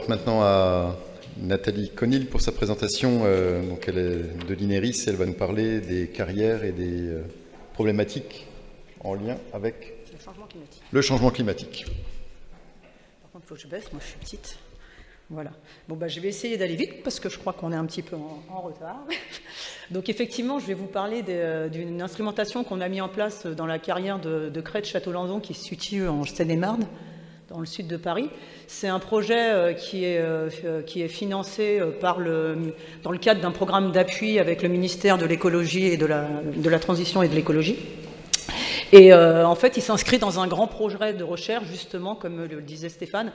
présente maintenant à Nathalie Conil pour sa présentation. Donc elle est de l'INERIS et elle va nous parler des carrières et des problématiques en lien avec le changement climatique. Par contre, il faut que je baisse, moi je suis petite. Voilà. Bon, je vais essayer d'aller vite parce que je crois qu'on est un petit peu en retard. Donc effectivement, je vais vous parler d'une instrumentation qu'on a mis en place dans la carrière de Crête-Château-Landon qui se situe en Seine-et-Marne, dans le sud de Paris. C'est un projet qui est financé dans le cadre d'un programme d'appui avec le ministère de l'écologie et de la transition et de l'écologie. Et en fait, il s'inscrit dans un grand projet de recherche, justement, comme le disait Stéphane,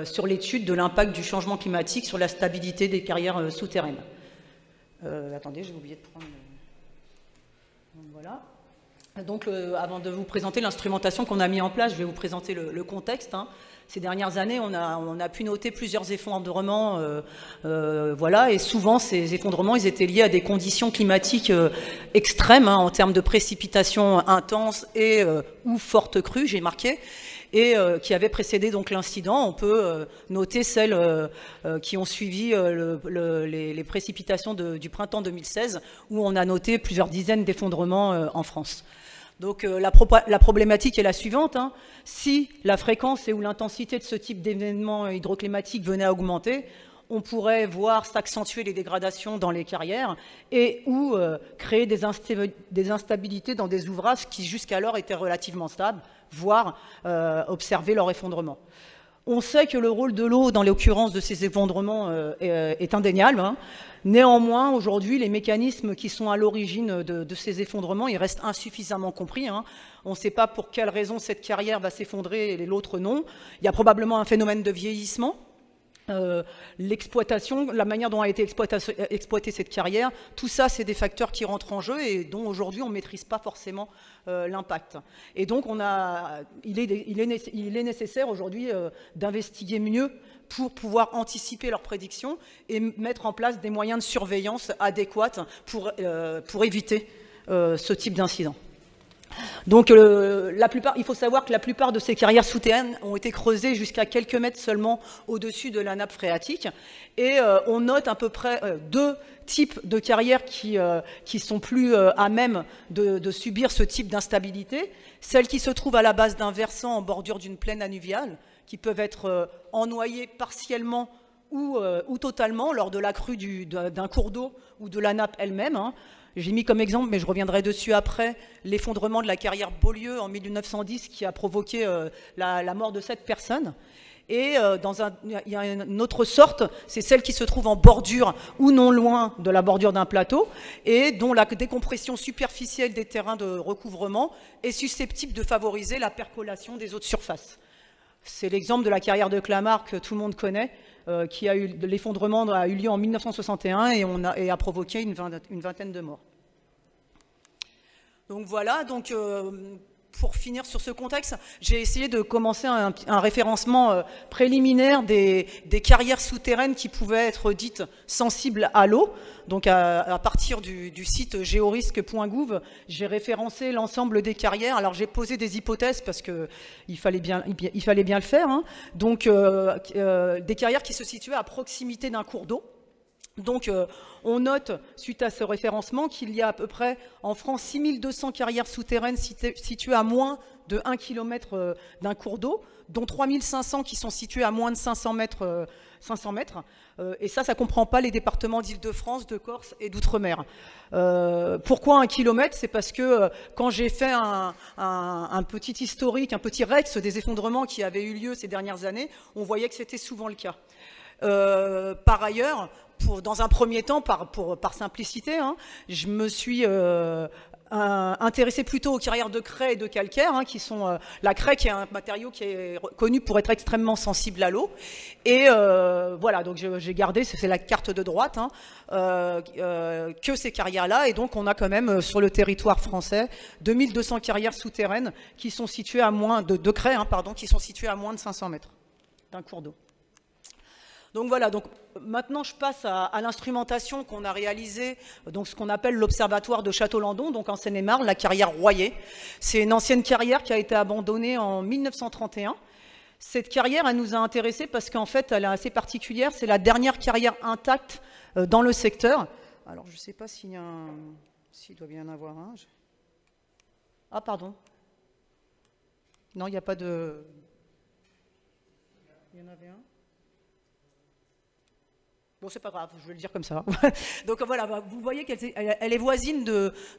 sur l'étude de l'impact du changement climatique sur la stabilité des carrières souterraines. Attendez, j'ai oublié de prendre... Donc, voilà. Donc, avant de vous présenter l'instrumentation qu'on a mis en place, je vais vous présenter le contexte. Ces dernières années, on a pu noter plusieurs effondrements, voilà, et souvent ces effondrements, ils étaient liés à des conditions climatiques extrêmes, en termes de précipitations intenses et ou fortes crues, j'ai marqué, et qui avaient précédé donc l'incident. On peut noter celles qui ont suivi les précipitations du printemps 2016, où on a noté plusieurs dizaines d'effondrements en France. Donc la problématique est la suivante. Si la fréquence et ou l'intensité de ce type d'événements hydroclimatiques venait à augmenter, on pourrait voir s'accentuer les dégradations dans les carrières et ou créer des instabilités dans des ouvrages qui jusqu'alors étaient relativement stables, voire observer leur effondrement. On sait que le rôle de l'eau dans l'occurrence de ces effondrements est indéniable. Néanmoins, aujourd'hui, les mécanismes qui sont à l'origine de ces effondrements, ils restent insuffisamment compris. On ne sait pas pour quelle raison cette carrière va s'effondrer et l'autre non. Il y a probablement un phénomène de vieillissement. L'exploitation, la manière dont a été exploitée cette carrière, tout ça, c'est des facteurs qui rentrent en jeu et dont aujourd'hui on ne maîtrise pas forcément l'impact. Et donc, il est nécessaire aujourd'hui d'investiguer mieux pour pouvoir anticiper leurs prédictions et mettre en place des moyens de surveillance adéquats pour éviter ce type d'incident. Donc, il faut savoir que la plupart de ces carrières souterraines ont été creusées jusqu'à quelques mètres seulement au-dessus de la nappe phréatique. Et on note à peu près deux types de carrières qui sont plus à même de subir ce type d'instabilité. Celles qui se trouvent à la base d'un versant en bordure d'une plaine alluviale, qui peuvent être ennoyées partiellement ou totalement lors de la crue d'un cours d'eau ou de la nappe elle-même. J'ai mis comme exemple, mais je reviendrai dessus après, l'effondrement de la carrière Beaulieu en 1910 qui a provoqué la mort de 7 personnes. Et il y a une autre sorte, c'est celle qui se trouve en bordure ou non loin de la bordure d'un plateau et dont la décompression superficielle des terrains de recouvrement est susceptible de favoriser la percolation des eaux de surface. C'est l'exemple de la carrière de Clamart que tout le monde connaît, l'effondrement a eu lieu en 1961 et a provoqué une vingtaine de morts. Donc voilà, pour finir sur ce contexte, j'ai essayé de commencer un référencement préliminaire des carrières souterraines qui pouvaient être dites sensibles à l'eau. Donc à partir du site géorisque.gouv, j'ai référencé l'ensemble des carrières. Alors j'ai posé des hypothèses parce qu'il fallait bien le faire. Donc des carrières qui se situaient à proximité d'un cours d'eau. Donc, on note, suite à ce référencement, qu'il y a à peu près en France 6200 carrières souterraines situées à moins de 1 km d'un cours d'eau, dont 3500 qui sont situées à moins de 500 mètres. Et ça ne comprend pas les départements d'Île-de-France, de Corse et d'Outre-mer. Pourquoi 1 km? C'est parce que quand j'ai fait un petit historique, un petit Rex des effondrements qui avaient eu lieu ces dernières années, on voyait que c'était souvent le cas. Par ailleurs, dans un premier temps, par simplicité, je me suis intéressé plutôt aux carrières de craie et de calcaire, qui sont la craie qui est un matériau qui est connu pour être extrêmement sensible à l'eau. Et voilà, donc j'ai gardé, c'est la carte de droite, que ces carrières-là. Et donc on a quand même sur le territoire français 2200 carrières souterraines qui sont situées à moins de craie, qui sont situées à moins de 500 mètres d'un cours d'eau. Donc voilà, donc maintenant je passe à l'instrumentation qu'on a réalisée, donc ce qu'on appelle l'observatoire de Château-Landon, donc en Seine-et-Marne, la carrière Royer. C'est une ancienne carrière qui a été abandonnée en 1931. Cette carrière, elle nous a intéressés parce qu'en fait, elle est assez particulière. C'est la dernière carrière intacte dans le secteur. Alors, je ne sais pas s'il doit bien y en avoir un. Ah, pardon. Non, il n'y a pas de... Il y en avait un. Bon, c'est pas grave, je vais le dire comme ça. Donc voilà, vous voyez qu'elle est voisine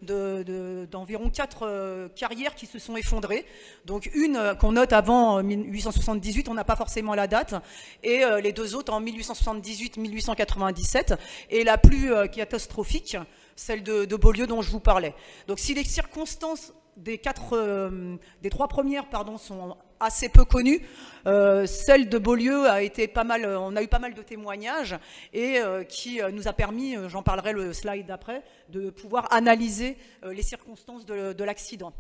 d'environ 4 carrières qui se sont effondrées. Donc une qu'on note avant 1878, on n'a pas forcément la date, et les 2 autres en 1878-1897, et la plus catastrophique, celle de Beaulieu dont je vous parlais. Donc si les circonstances des 3 premières sont assez peu connues, celle de Beaulieu a été pas mal, on a eu pas mal de témoignages et qui nous a permis, j'en parlerai le slide d'après, de pouvoir analyser les circonstances de l'accident.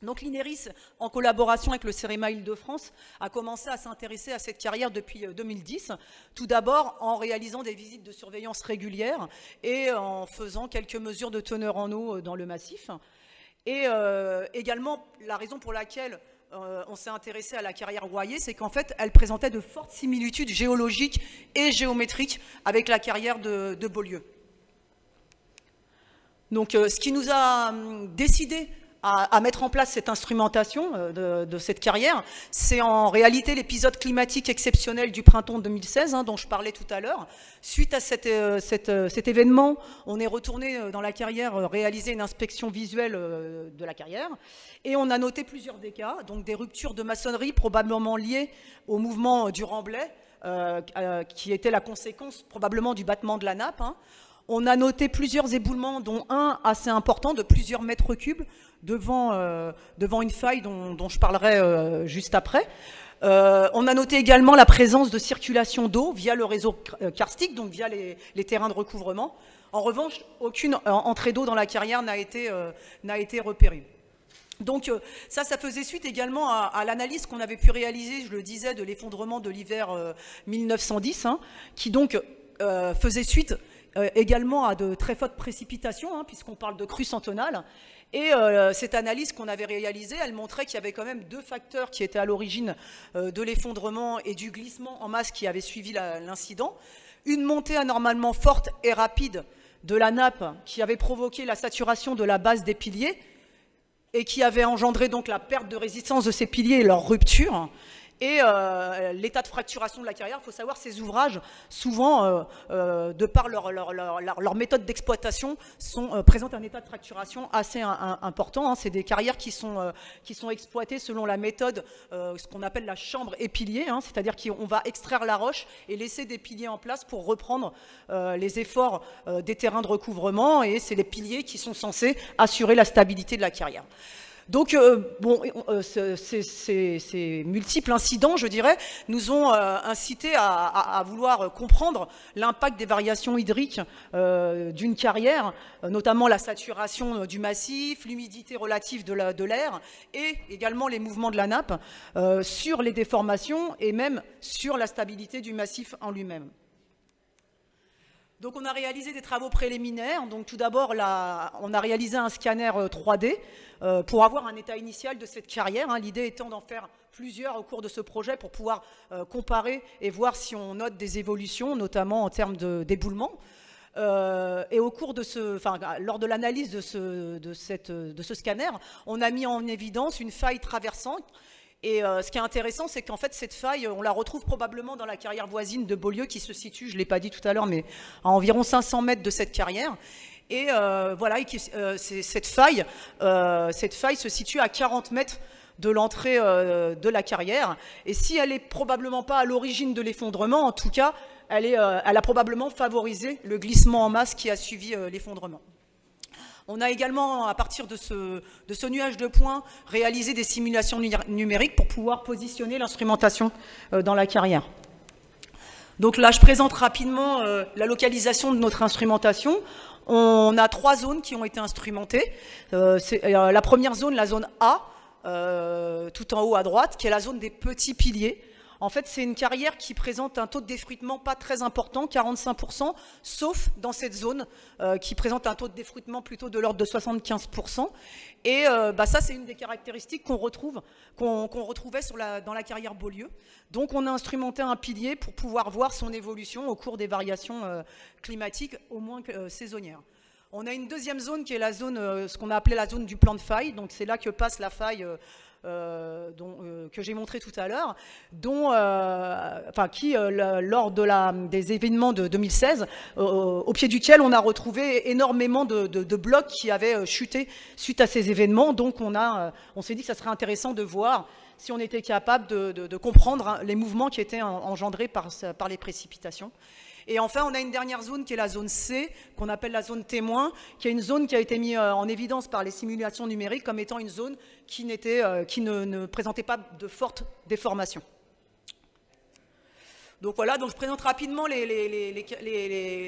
Donc l'INERIS, en collaboration avec le CEREMA Île-de-France, a commencé à s'intéresser à cette carrière depuis 2010, tout d'abord en réalisant des visites de surveillance régulières et en faisant quelques mesures de teneur en eau dans le massif. Et également, la raison pour laquelle on s'est intéressé à la carrière Royer, c'est qu'en fait, elle présentait de fortes similitudes géologiques et géométriques avec la carrière de Beaulieu. Donc, ce qui nous a décidé à mettre en place cette instrumentation de cette carrière, c'est en réalité l'épisode climatique exceptionnel du printemps 2016, dont je parlais tout à l'heure. Suite à cet événement, on est retourné dans la carrière réaliser une inspection visuelle de la carrière, et on a noté plusieurs dégâts, donc des ruptures de maçonnerie probablement liées au mouvement du remblai, qui était la conséquence probablement du battement de la nappe. On a noté plusieurs éboulements, dont un assez important de plusieurs mètres cubes, devant une faille dont je parlerai juste après. On a noté également la présence de circulation d'eau via le réseau karstique, donc via les terrains de recouvrement. En revanche, aucune entrée d'eau dans la carrière n'a été repérée. Donc ça faisait suite également à l'analyse qu'on avait pu réaliser, je le disais, de l'effondrement de l'hiver 1910, qui donc faisait suite également à de très fortes précipitations, puisqu'on parle de crues centenales. Et cette analyse qu'on avait réalisée, elle montrait qu'il y avait quand même 2 facteurs qui étaient à l'origine de l'effondrement et du glissement en masse qui avait suivi l'incident. Une montée anormalement forte et rapide de la nappe qui avait provoqué la saturation de la base des piliers et qui avait engendré donc la perte de résistance de ces piliers et leur rupture. Et l'état de fracturation de la carrière, il faut savoir, ces ouvrages, souvent, de par leur méthode d'exploitation, présentent un état de fracturation assez important. C'est des carrières qui sont exploitées selon la méthode, ce qu'on appelle la chambre et pilier, c'est-à-dire qu'on va extraire la roche et laisser des piliers en place pour reprendre les efforts des terrains de recouvrement, et c'est les piliers qui sont censés assurer la stabilité de la carrière. Donc, ces multiples incidents, je dirais, nous ont incité à vouloir comprendre l'impact des variations hydriques d'une carrière, notamment la saturation du massif, l'humidité relative de l'air et également les mouvements de la nappe sur les déformations et même sur la stabilité du massif en lui-même. Donc on a réalisé des travaux préliminaires. Donc tout d'abord, on a réalisé un scanner 3D pour avoir un état initial de cette carrière. L'idée étant d'en faire plusieurs au cours de ce projet pour pouvoir comparer et voir si on note des évolutions, notamment en termes d'éboulement. Et au cours lors de l'analyse de ce scanner, on a mis en évidence une faille traversante. Et ce qui est intéressant, c'est qu'en fait, cette faille, on la retrouve probablement dans la carrière voisine de Beaulieu, qui se situe, je ne l'ai pas dit tout à l'heure, mais à environ 500 mètres de cette carrière. Et voilà, cette faille se situe à 40 mètres de l'entrée de la carrière. Et si elle n'est probablement pas à l'origine de l'effondrement, en tout cas, elle a probablement favorisé le glissement en masse qui a suivi l'effondrement. On a également, à partir de ce nuage de points, réalisé des simulations numériques pour pouvoir positionner l'instrumentation dans la carrière. Donc là, je présente rapidement la localisation de notre instrumentation. On a 3 zones qui ont été instrumentées. La première zone, la zone A, tout en haut à droite, qui est la zone des petits piliers. En fait, c'est une carrière qui présente un taux de défruitement pas très important, 45%, sauf dans cette zone qui présente un taux de défruitement plutôt de l'ordre de 75%. Et ça, c'est une des caractéristiques qu'on retrouvait dans la carrière Beaulieu. Donc, on a instrumenté un pilier pour pouvoir voir son évolution au cours des variations climatiques, au moins saisonnières. On a une deuxième zone qui est la zone, ce qu'on a appelé la zone du plan de faille. Donc, c'est là que passe la faille que j'ai montré tout à l'heure, lors des événements de 2016, au pied duquel on a retrouvé énormément de blocs qui avaient chuté suite à ces événements. Donc on s'est dit que ça serait intéressant de voir si on était capable de comprendre les mouvements qui étaient engendrés par les précipitations. Et enfin, on a une dernière zone qui est la zone C, qu'on appelle la zone témoin, qui est une zone qui a été mise en évidence par les simulations numériques comme étant une zone qui ne présentait pas de fortes déformations. Donc voilà, donc je présente rapidement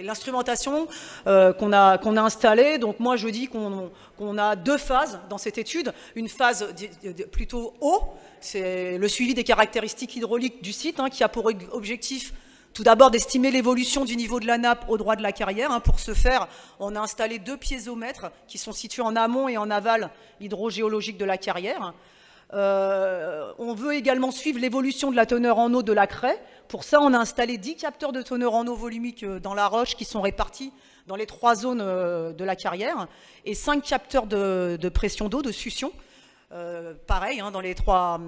l'instrumentation qu'on a installée. Donc moi, je dis qu'on a deux phases dans cette étude. Une phase plutôt haut, c'est le suivi des caractéristiques hydrauliques du site, qui a pour objectif tout d'abord d'estimer l'évolution du niveau de la nappe au droit de la carrière. Pour ce faire, on a installé 2 piézomètres qui sont situés en amont et en aval hydrogéologique de la carrière. On veut également suivre l'évolution de la teneur en eau de la craie. Pour ça, on a installé 10 capteurs de teneur en eau volumique dans la roche qui sont répartis dans les 3 zones de la carrière et 5 capteurs de pression d'eau, de succion. Pareil dans les trois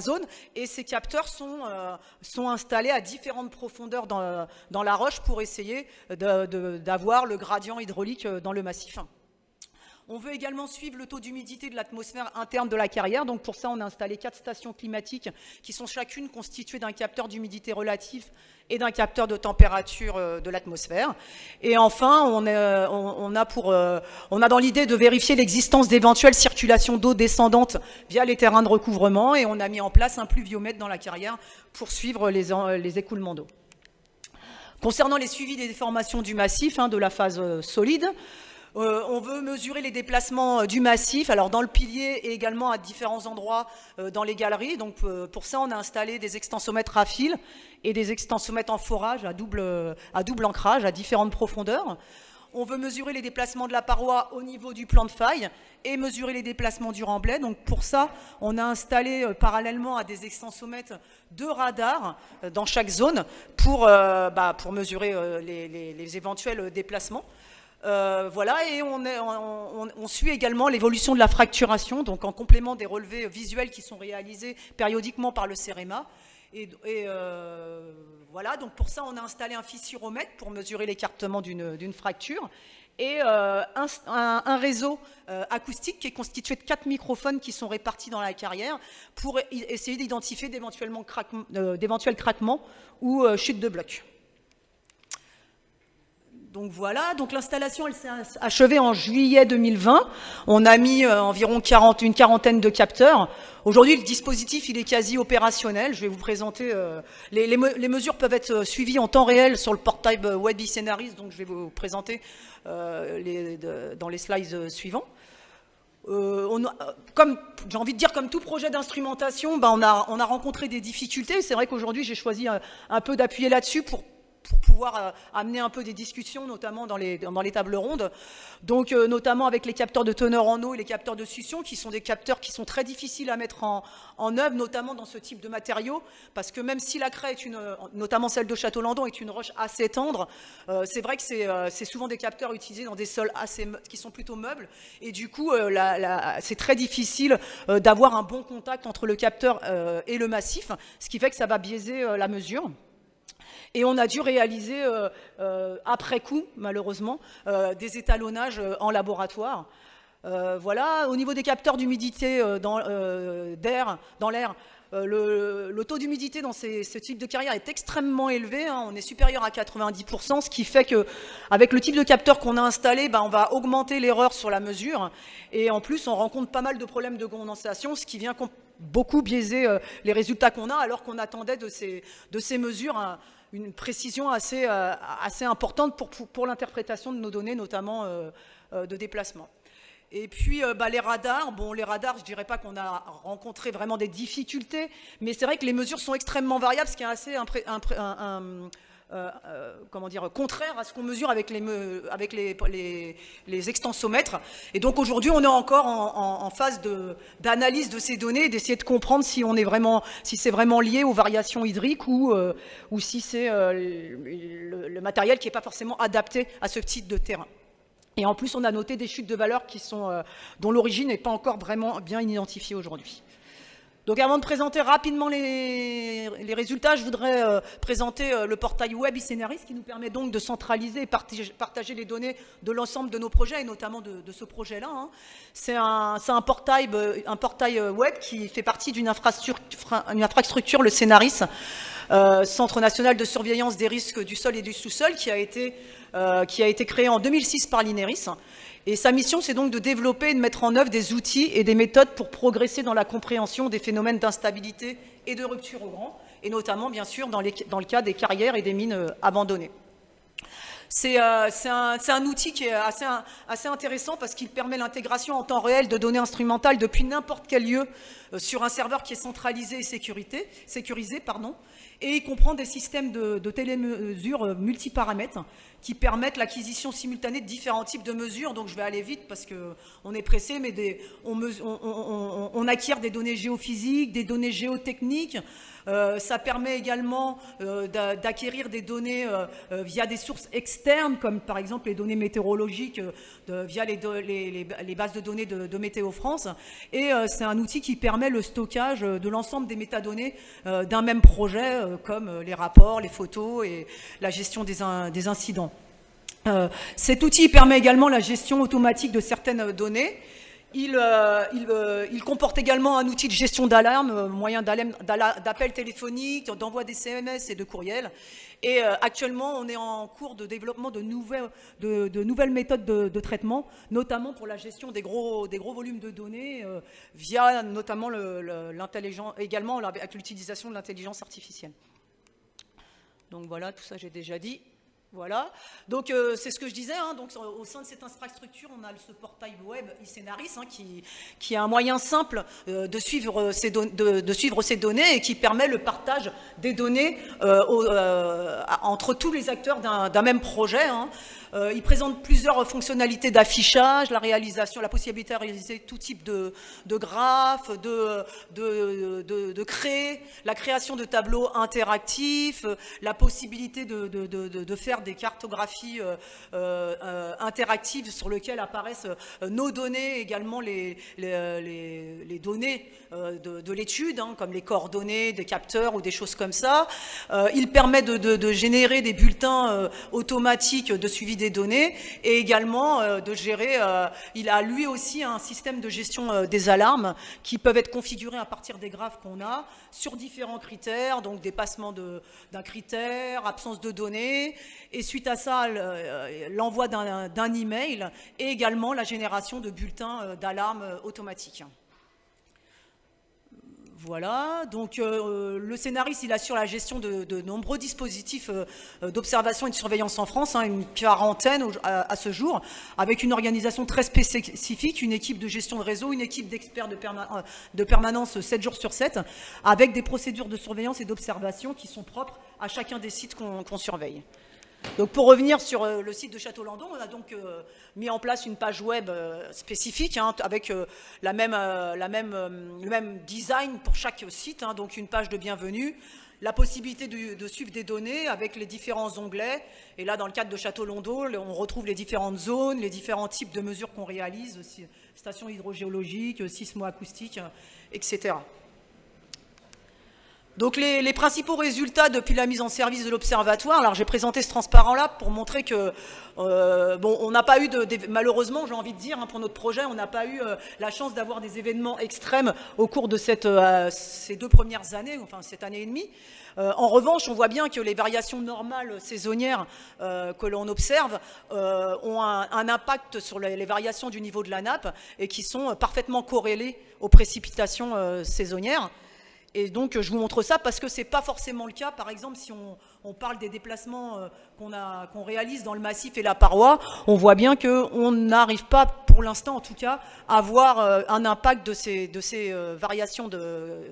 zones, et ces capteurs sont installés à différentes profondeurs dans la roche pour essayer d'avoir le gradient hydraulique dans le massif. On veut également suivre le taux d'humidité de l'atmosphère interne de la carrière. Donc pour ça, on a installé 4 stations climatiques qui sont chacune constituées d'un capteur d'humidité relative et d'un capteur de température de l'atmosphère. Et enfin, on a dans l'idée de vérifier l'existence d'éventuelles circulations d'eau descendante via les terrains de recouvrement, et on a mis en place un pluviomètre dans la carrière pour suivre les écoulements d'eau. Concernant les suivis des déformations du massif, de la phase solide, on veut mesurer les déplacements du massif, alors dans le pilier et également à différents endroits dans les galeries. Donc pour ça, on a installé des extensomètres à fil et des extensomètres en forage à double ancrage à différentes profondeurs. On veut mesurer les déplacements de la paroi au niveau du plan de faille et mesurer les déplacements du remblai. Donc pour ça, on a installé parallèlement à des extensomètres 2 radars dans chaque zone pour mesurer les éventuels déplacements. Voilà, et on suit également l'évolution de la fracturation, donc en complément des relevés visuels qui sont réalisés périodiquement par le CEREMA. Voilà, donc pour ça, on a installé un fissuromètre pour mesurer l'écartement d'une fracture et un réseau acoustique qui est constitué de 4 microphones qui sont répartis dans la carrière pour essayer d'identifier d'éventuels craquements ou chutes de blocs. Donc voilà, donc l'installation elle s'est achevée en juillet 2020. On a mis environ une quarantaine de capteurs. Aujourd'hui, le dispositif il est quasi opérationnel. Je vais vous présenter. Les mesures peuvent être suivies en temps réel sur le portail web Scenaris, donc je vais vous présenter dans les slides suivants. Comme j'ai envie de dire, comme tout projet d'instrumentation, on a rencontré des difficultés. C'est vrai qu'aujourd'hui, j'ai choisi un peu d'appuyer là-dessus pour pouvoir amener un peu des discussions, notamment dans les tables rondes. Donc, notamment avec les capteurs de teneur en eau et les capteurs de succion, qui sont des capteurs qui sont très difficiles à mettre en œuvre, notamment dans ce type de matériaux, parce que même si la craie, notamment celle de Château-Landon, est une roche assez tendre, c'est vrai que c'est souvent des capteurs utilisés dans des sols qui sont plutôt meubles, et du coup, c'est très difficile d'avoir un bon contact entre le capteur et le massif, ce qui fait que ça va biaiser la mesure. Et on a dû réaliser, après coup, malheureusement, des étalonnages en laboratoire. Voilà, au niveau des capteurs d'humidité dans l'air, le taux d'humidité dans ce type de carrière est extrêmement élevé, on est supérieur à 90%, ce qui fait qu'avec le type de capteur qu'on a installé, on va augmenter l'erreur sur la mesure. Et en plus, on rencontre pas mal de problèmes de condensation, ce qui vient beaucoup biaiser les résultats qu'on a, alors qu'on attendait de ces mesures une précision assez importante pour l'interprétation de nos données, notamment de déplacement. Et puis les radars, les radars, je ne dirais pas qu'on a rencontré vraiment des difficultés, mais c'est vrai que les mesures sont extrêmement variables, ce qui est assez contraire à ce qu'on mesure avec les extensomètres. Et donc aujourd'hui, on est encore en phase d'analyse de ces données, d'essayer de comprendre si c'est vraiment lié aux variations hydriques ou si c'est le matériel qui n'est pas forcément adapté à ce type de terrain. Et en plus, on a noté des chutes de valeur dont l'origine n'est pas encore vraiment bien identifiée aujourd'hui. Donc avant de présenter rapidement les résultats, je voudrais présenter le portail web iCénaris qui nous permet donc de centraliser et partager les données de l'ensemble de nos projets et notamment de ce projet-là. Hein. C'est un portail web qui fait partie d'une infrastructure, le Cénaris, Centre national de surveillance des risques du sol et du sous-sol, qui a été créé en 2006 par l'INERIS. Et sa mission, c'est donc de développer et de mettre en œuvre des outils et des méthodes pour progresser dans la compréhension des phénomènes d'instabilité et de rupture au grand, et notamment, bien sûr, dans le cas des carrières et des mines abandonnées. C'est un outil qui est assez intéressant parce qu'il permet l'intégration en temps réel de données instrumentales depuis n'importe quel lieu sur un serveur qui est centralisé et sécurisé, et il comprend des systèmes de télémesure multiparamètres qui permettent l'acquisition simultanée de différents types de mesures. Donc je vais aller vite parce qu'on est pressé, mais on acquiert des données géophysiques, des données géotechniques. Ça permet également d'acquérir des données via des sources externes, comme par exemple les données météorologiques via les bases de données de Météo France. Et c'est un outil qui permet le stockage de l'ensemble des métadonnées d'un même projet, comme les rapports, les photos et la gestion des incidents. Cet outil permet également la gestion automatique de certaines données. Il comporte également un outil de gestion d'alarme, moyen d'appel téléphonique, d'envoi des SMS et de courriels. Et actuellement, on est en cours de développement de nouvelles méthodes de traitement, notamment pour la gestion des gros volumes de données, via notamment également avec l'utilisation de l'intelligence artificielle. Donc voilà, tout ça j'ai déjà dit. Voilà, donc c'est ce que je disais, hein. Donc, au sein de cette infrastructure, on a ce portail web iCénaris qui est un moyen simple de suivre ces données et qui permet le partage des données entre tous les acteurs d'un même projet. Hein. Il présente plusieurs fonctionnalités d'affichage, la possibilité de réaliser tout type de graphes, de créer, la création de tableaux interactifs, la possibilité de faire des cartographies interactives sur lesquelles apparaissent nos données, également les données de l'étude, hein, comme les coordonnées des capteurs ou des choses comme ça. Il permet de générer des bulletins automatiques de suivi des données et également de gérer, il a lui aussi un système de gestion des alarmes qui peuvent être configurés à partir des graphes qu'on a sur différents critères, donc dépassement d'un critère, absence de données, et suite à ça, l'envoi d'un email et également la génération de bulletins d'alarme automatiques. Voilà, donc le Cénaris, il assure la gestion de nombreux dispositifs d'observation et de surveillance en France, hein, une quarantaine à ce jour, avec une organisation très spécifique, une équipe de gestion de réseau, une équipe d'experts de permanence 7 jours sur 7, avec des procédures de surveillance et d'observation qui sont propres à chacun des sites qu'on surveille. Donc pour revenir sur le site de Château-Landon, on a donc mis en place une page web spécifique, hein, avec le même design pour chaque site, hein, donc une page de bienvenue, la possibilité de suivre des données avec les différents onglets. Et là, dans le cadre de Château-Landon, on retrouve les différentes zones, les différents types de mesures qu'on réalise, stations hydrogéologiques, sismo-acoustiques, etc. Donc les principaux résultats depuis la mise en service de l'observatoire, alors j'ai présenté ce transparent-là pour montrer que, on n'a pas eu, malheureusement j'ai envie de dire, hein, pour notre projet, on n'a pas eu la chance d'avoir des événements extrêmes au cours de ces 2 premières années, enfin cette année et demie. En revanche, on voit bien que les variations normales saisonnières que l'on observe ont un impact sur les variations du niveau de la nappe et qui sont parfaitement corrélées aux précipitations saisonnières. Et donc, je vous montre ça parce que ce n'est pas forcément le cas. Par exemple, si on parle des déplacements qu'on réalise dans le massif et la paroi, on voit bien qu'on n'arrive pas, pour l'instant en tout cas, à avoir un impact de ces variations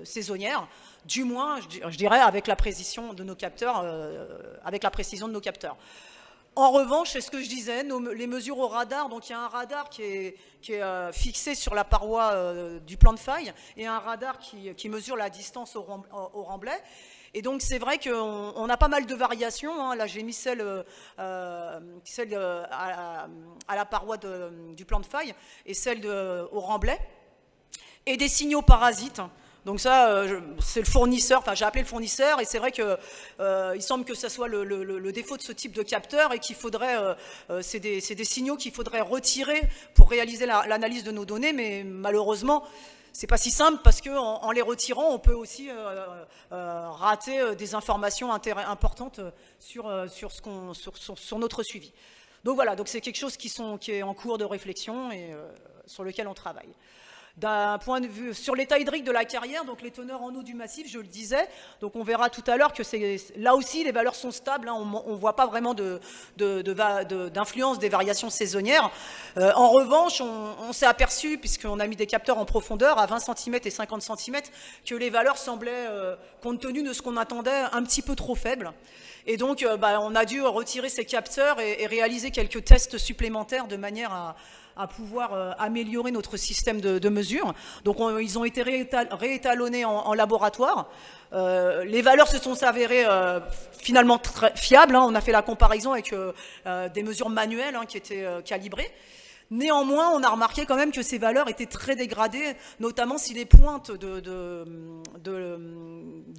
saisonnières, du moins, je dirais, avec la précision de nos capteurs. En revanche, c'est ce que je disais, les mesures au radar, donc il y a un radar qui est fixé sur la paroi du plan de faille et un radar qui mesure la distance au remblai. Et donc c'est vrai qu'on a pas mal de variations, hein. Là j'ai mis celle à la paroi du plan de faille et celle au remblai, et des signaux parasites. Donc ça, c'est le fournisseur, enfin j'ai appelé le fournisseur, et c'est vrai que il semble que ça soit le défaut de ce type de capteur, et qu'il faudrait, c'est des signaux qu'il faudrait retirer pour réaliser l'analyse de nos données, mais malheureusement, c'est pas si simple, parce qu'en les retirant, on peut aussi rater des informations importantes sur notre suivi. Donc voilà, donc c'est quelque chose qui est en cours de réflexion et sur lequel on travaille. D'un point de vue sur l'état hydrique de la carrière, donc les teneurs en eau du massif, je le disais, donc on verra tout à l'heure que là aussi les valeurs sont stables, hein, on ne voit pas vraiment d'influence des variations saisonnières. En revanche, on s'est aperçu, puisqu'on a mis des capteurs en profondeur à 20 cm et 50 cm, que les valeurs semblaient, compte tenu de ce qu'on attendait, un petit peu trop faibles. Et donc on a dû retirer ces capteurs et réaliser quelques tests supplémentaires de manière à pouvoir améliorer notre système de mesure. Donc ils ont été réétalonnés en laboratoire. Les valeurs se sont avérées finalement très fiables, hein. On a fait la comparaison avec des mesures manuelles, hein, qui étaient calibrées. Néanmoins, on a remarqué quand même que ces valeurs étaient très dégradées, notamment si les pointes de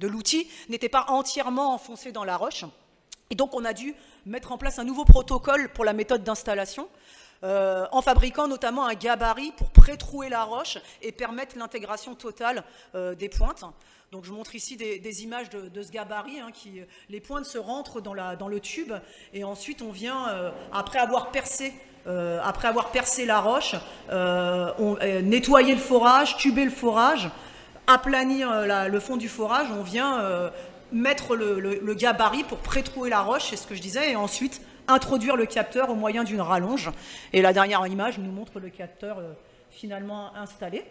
l'outil n'étaient pas entièrement enfoncées dans la roche. Et donc on a dû mettre en place un nouveau protocole pour la méthode d'installation, en fabriquant notamment un gabarit pour pré-trouer la roche et permettre l'intégration totale des pointes. Donc je montre ici des images de ce gabarit, hein, les pointes se rentrent dans le tube, et ensuite on vient, après avoir percé la roche, nettoyer le forage, tuber le forage, aplanir le fond du forage, on vient mettre le gabarit pour pré-trouer la roche, c'est ce que je disais, et ensuite introduire le capteur au moyen d'une rallonge. Et la dernière image nous montre le capteur finalement installé.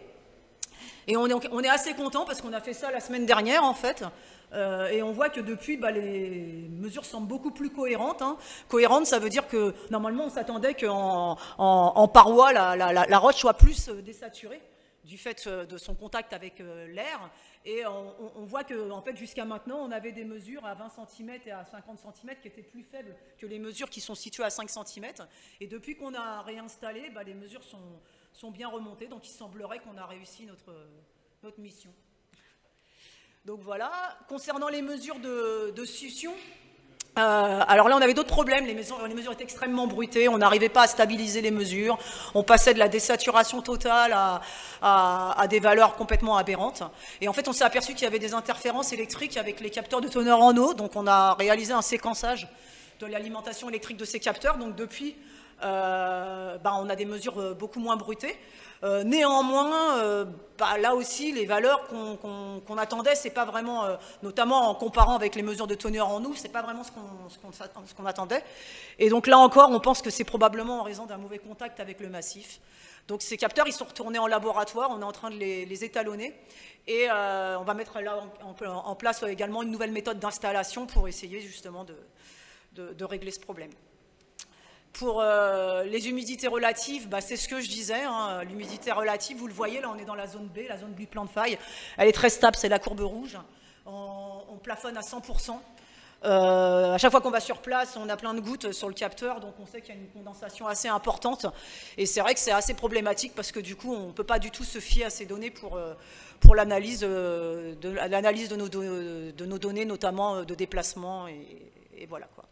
Et on est assez content parce qu'on a fait ça la semaine dernière en fait. Et on voit que depuis, les mesures semblent beaucoup plus cohérentes, hein. Cohérente, ça veut dire que normalement on s'attendait qu'en paroi, la roche soit plus désaturée du fait de son contact avec l'air. Et on voit que en fait, jusqu'à maintenant, on avait des mesures à 20 cm et à 50 cm qui étaient plus faibles que les mesures qui sont situées à 5 cm. Et depuis qu'on a réinstallé, les mesures sont bien remontées. Donc il semblerait qu'on a réussi notre mission. Donc voilà. Concernant les mesures de succion, alors là, on avait d'autres problèmes. Les mesures étaient extrêmement bruitées. On n'arrivait pas à stabiliser les mesures. On passait de la désaturation totale à des valeurs complètement aberrantes. Et en fait, on s'est aperçu qu'il y avait des interférences électriques avec les capteurs de teneur en eau. Donc, on a réalisé un séquençage de l'alimentation électrique de ces capteurs. Donc, depuis, on a des mesures beaucoup moins bruitées. Néanmoins, là aussi, les valeurs qu'on attendait, c'est pas vraiment, notamment en comparant avec les mesures de teneur en eau, c'est pas vraiment ce qu'on attendait. Et donc là encore, on pense que c'est probablement en raison d'un mauvais contact avec le massif. Donc ces capteurs, ils sont retournés en laboratoire, on est en train de les étalonner. Et on va mettre là en place également une nouvelle méthode d'installation pour essayer justement de régler ce problème. Pour les humidités relatives, c'est ce que je disais, hein, l'humidité relative, vous le voyez, là on est dans la zone B du plan de faille, elle est très stable, c'est la courbe rouge, on plafonne à 100%. À chaque fois qu'on va sur place, on a plein de gouttes sur le capteur, donc on sait qu'il y a une condensation assez importante. Et c'est vrai que c'est assez problématique parce que du coup, on ne peut pas du tout se fier à ces données pour l'analyse de nos données, notamment de déplacement, et voilà quoi.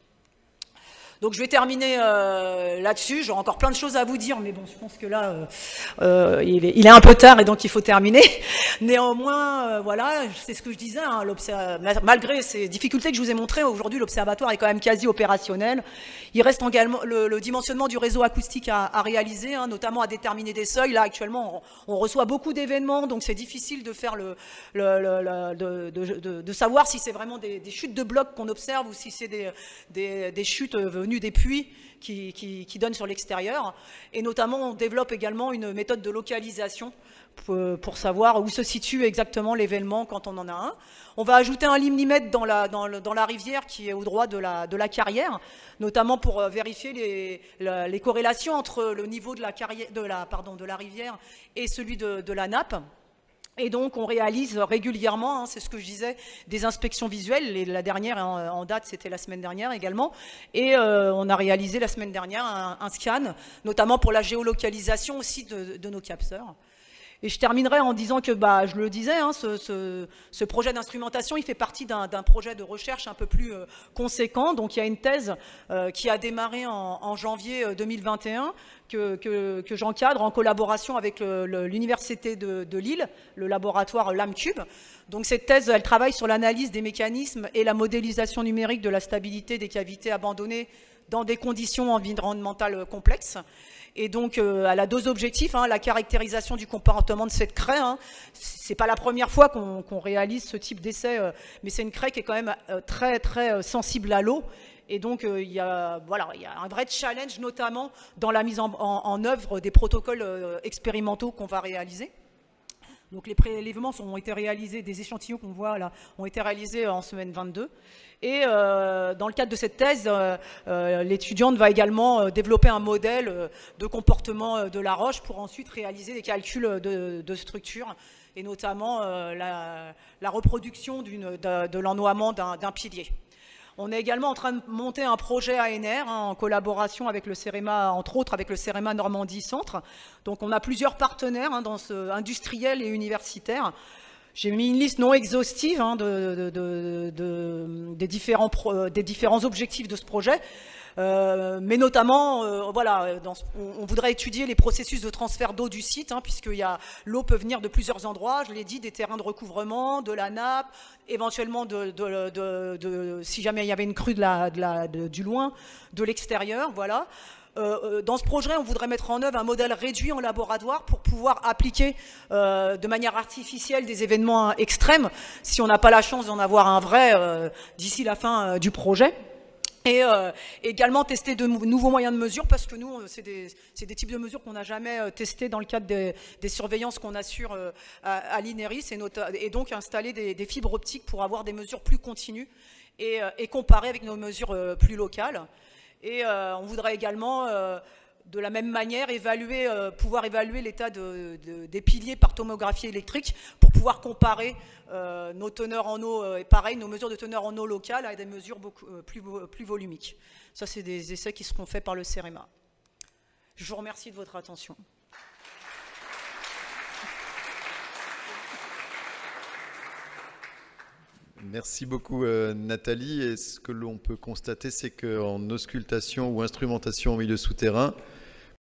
Donc je vais terminer là-dessus. J'aurai encore plein de choses à vous dire, mais bon, je pense que là, il est un peu tard et donc il faut terminer. Néanmoins, voilà, c'est ce que je disais, hein, malgré ces difficultés que je vous ai montrées, aujourd'hui l'observatoire est quand même quasi opérationnel. Il reste également le dimensionnement du réseau acoustique à réaliser, hein, notamment à déterminer des seuils. Là, actuellement, on reçoit beaucoup d'événements, donc c'est difficile de faire de savoir si c'est vraiment des chutes de blocs qu'on observe ou si c'est des chutes venues des puits qui donnent sur l'extérieur. Et notamment, on développe également une méthode de localisation pour savoir où se situe exactement l'événement quand on en a un. On va ajouter un limimètre dans la rivière qui est au droit de la carrière, notamment pour vérifier les corrélations entre le niveau de la rivière et celui de la nappe. Et donc, on réalise régulièrement, hein, c'est ce que je disais, des inspections visuelles. Et la dernière en date, c'était la semaine dernière également. Et on a réalisé la semaine dernière un scan, notamment pour la géolocalisation aussi de nos capteurs. Et je terminerai en disant que, je le disais, hein, ce projet d'instrumentation, il fait partie d'un projet de recherche un peu plus conséquent. Donc, il y a une thèse qui a démarré en janvier 2021 que j'encadre en collaboration avec l'Université de Lille, le laboratoire LAMCube. Donc, cette thèse, elle travaille sur l'analyse des mécanismes et la modélisation numérique de la stabilité des cavités abandonnées dans des conditions environnementales complexes. Et donc, elle a deux objectifs, hein, la caractérisation du comportement de cette craie. Hein. C'est pas la première fois qu'on réalise ce type d'essai, mais c'est une craie qui est quand même très, très sensible à l'eau. Et donc, il y a un vrai challenge, notamment dans la mise en œuvre des protocoles expérimentaux qu'on va réaliser. Donc, les prélèvements ont été réalisés, des échantillons qu'on voit là, ont été réalisés en semaine 22. Et dans le cadre de cette thèse, l'étudiante va également développer un modèle de comportement de la roche pour ensuite réaliser des calculs de structure et notamment la reproduction de l'ennoiement d'un pilier. On est également en train de monter un projet ANR hein, en collaboration avec le CEREMA, entre autres avec le CEREMA Normandie Centre. Donc on a plusieurs partenaires hein, industriels et universitaires. J'ai mis une liste non exhaustive hein, des différents objectifs de ce projet. Mais notamment, on voudrait étudier les processus de transfert d'eau du site, hein, puisque l'eau peut venir de plusieurs endroits, je l'ai dit, des terrains de recouvrement, de la nappe, éventuellement si jamais il y avait une crue du loin, de l'extérieur, voilà. Dans ce projet, on voudrait mettre en œuvre un modèle réduit en laboratoire pour pouvoir appliquer de manière artificielle des événements extrêmes, si on n'a pas la chance d'en avoir un vrai d'ici la fin du projet. Et également tester de nouveaux moyens de mesure parce que nous, c'est des types de mesures qu'on n'a jamais testés dans le cadre des surveillances qu'on assure à l'INERIS et donc installer des fibres optiques pour avoir des mesures plus continues et comparer avec nos mesures plus locales. Et on voudrait également, de la même manière, pouvoir évaluer l'état des piliers par tomographie électrique pour pouvoir comparer nos teneurs en eau, et pareil, nos mesures de teneur en eau locale à des mesures beaucoup plus volumiques. Ça, c'est des essais qui seront faits par le CEREMA. Je vous remercie de votre attention. Merci beaucoup Nathalie. Et ce que l'on peut constater, c'est qu'en auscultation ou instrumentation en milieu souterrain,